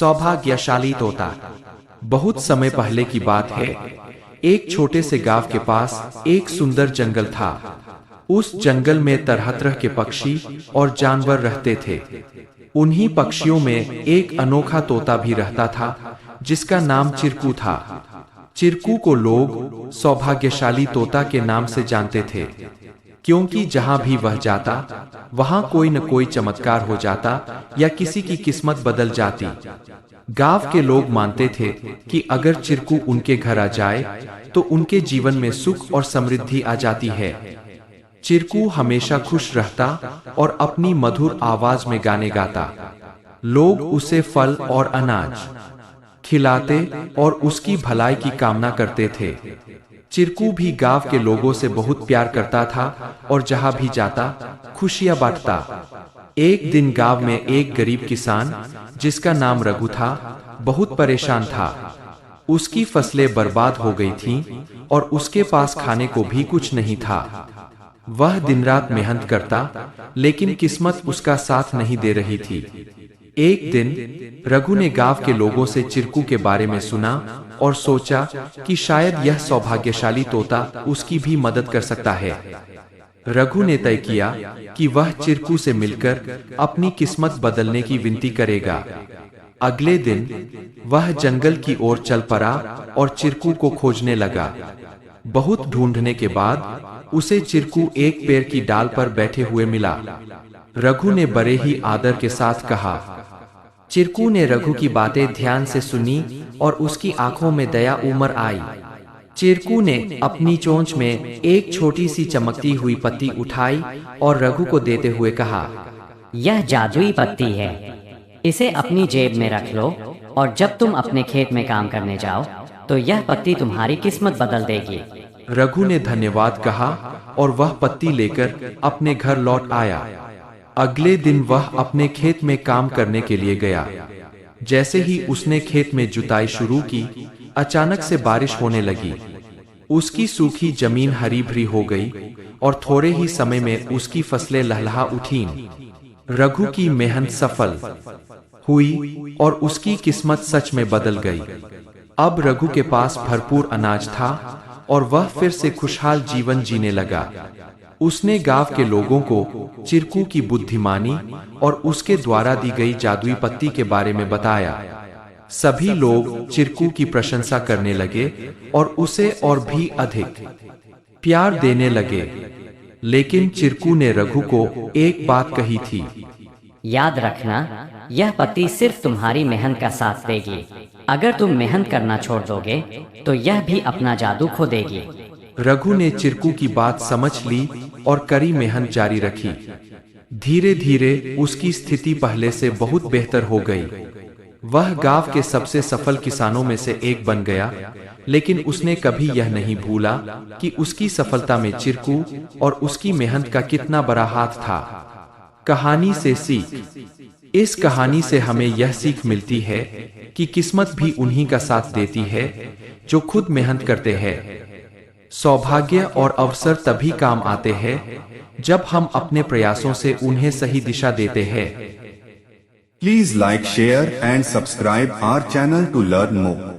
सौभाग्यशाली तोता। बहुत समय पहले की बात है। एक छोटे से गांव के पास एक सुंदर जंगल था। उस जंगल में तरह तरह के पक्षी और जानवर रहते थे। उन्हीं पक्षियों में एक अनोखा तोता भी रहता था, जिसका नाम चिरकू था। चिरकू को लोग सौभाग्यशाली तोता के नाम से जानते थे, क्योंकि जहां भी वह जाता, वहां कोई न कोई चमत्कार हो जाता या किसी की किस्मत बदल जाती। गांव के लोग मानते थे कि अगर चिरकू उनके घर आ जाए, तो उनके जीवन में सुख और समृद्धि आ जाती है। चिरकू हमेशा खुश रहता और अपनी मधुर आवाज में गाने गाता। लोग उसे फल और अनाज खिलाते और उसकी भलाई की कामना करते थे। चिरकू भी गांव के लोगों से बहुत प्यार करता था और जहां भी जाता, खुशियां बांटता। एक दिन गांव में एक गरीब किसान, जिसका नाम रघु था, बहुत परेशान था। उसकी फसलें बर्बाद हो गई थीं और उसके पास खाने को भी कुछ नहीं था। वह दिन रात मेहनत करता, लेकिन किस्मत उसका साथ नहीं दे रही थी। एक दिन रघु ने गांव के लोगों से चिरकू के बारे में सुना और सोचा कि शायद यह सौभाग्यशाली तोता उसकी भी मदद कर सकता है। रघु ने तय किया कि वह चिरकू से मिलकर अपनी किस्मत बदलने की विनती करेगा। अगले दिन वह जंगल की ओर चल पड़ा और चिरकू को खोजने लगा। बहुत ढूंढने के बाद उसे चिरकू एक पेड़ की डाल पर बैठे हुए मिला। रघु ने बड़े ही आदर के साथ कहा। चिरकू ने रघु की बातें ध्यान से सुनी और उसकी आंखों में दया उमड़ आई। चिरकू ने अपनी चोंच में एक छोटी सी चमकती हुई पत्ती उठाई और रघु को देते हुए कहा, यह जादुई पत्ती है, इसे अपनी जेब में रख लो और जब तुम अपने खेत में काम करने जाओ, तो यह पत्ती तुम्हारी किस्मत बदल देगी। रघु ने धन्यवाद कहा और वह पत्ती लेकर अपने घर लौट आया। अगले दिन वह अपने खेत में काम करने के लिए गया। जैसे ही उसने खेत में जुताई शुरू की, अचानक से बारिश होने लगी। उसकी सूखी जमीन हरी भरी हो गई और थोड़े ही समय में उसकी फसलें लहलहा उठीं। रघु की मेहनत सफल हुई और उसकी किस्मत सच में बदल गई। अब रघु के पास भरपूर अनाज था और वह फिर से खुशहाल जीवन जीने लगा। उसने गांव के लोगों को चिरकू की बुद्धिमानी और उसके द्वारा दी गई जादुई पत्ती के बारे में बताया। सभी लोग चिरकू की प्रशंसा करने लगे और उसे और भी अधिक प्यार देने लगे। लेकिन चिरकू ने रघु को एक बात कही थी, याद रखना, यह पत्ती सिर्फ तुम्हारी मेहनत का साथ देगी। अगर तुम मेहनत करना छोड़ दोगे, तो यह भी अपना जादू खो देगी। रघु ने चिरकू की बात समझ ली और कड़ी मेहनत जारी रखी। धीरे धीरे उसकी स्थिति पहले से बहुत बेहतर हो गई। वह गांव के सबसे सफल किसानों में से एक बन गया। लेकिन उसने कभी यह नहीं भूला कि उसकी सफलता में चिरकू और उसकी मेहनत का कितना बड़ा हाथ था। कहानी से सीख। इस कहानी से हमें यह सीख मिलती है कि किस्मत भी उन्हीं का साथ देती है जो खुद मेहनत करते हैं। सौभाग्य और अवसर तभी काम आते हैं जब हम अपने प्रयासों से उन्हें सही दिशा देते हैं। Please like, share and subscribe our channel to learn more.